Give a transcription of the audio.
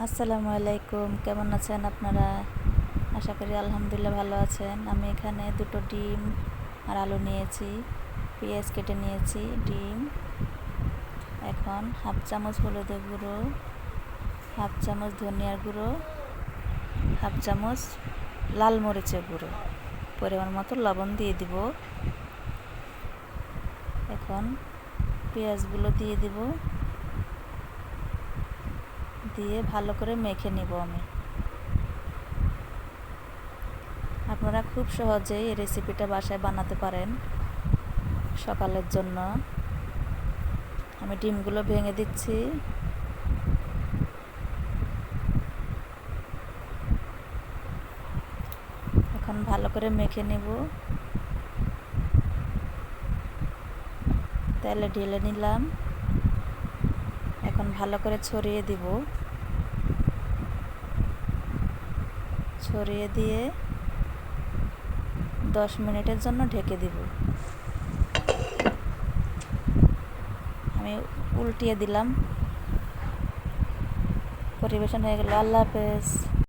আসসালামু আলাইকুম, কেমন আছেন আপনারা? আশা করি আলহামদুলিল্লাহ ভালো আছেন। আমি এখানে দুটো ডিম আর আলু নিয়েছি, পেঁয়াজ কেটে নিয়েছি, ডিম, এখন হাফ চামচ হলুদের গুঁড়ো, হাফ চামচ ধনিয়ার গুঁড়ো, হাফ চামচ লাল মরিচের গুঁড়ো, পরিমাণ মতো লবণ দিয়ে দিব। এখন পেঁয়াজগুলো দিয়ে দিব, দিয়ে ভালো করে মেখে নিব আমি। আপনারা খুব সহজেই এই রেসিপিটা বাসায় বানাতে পারেন সকালের জন্য। আমি ডিমগুলো ভেঙে দিচ্ছি। এখন ভালো করে মেখে নেব, তেলে ঢেলে নিলাম। এখন ভালো করে ছড়িয়ে দিব, ছড়িয়ে দিয়ে 10 মিনিটের জন্য ঢেকে দিব। আমি উল্টিয়ে দিলাম। পরিবেশন হয়ে গেল। আল্লাহ হাফেজ।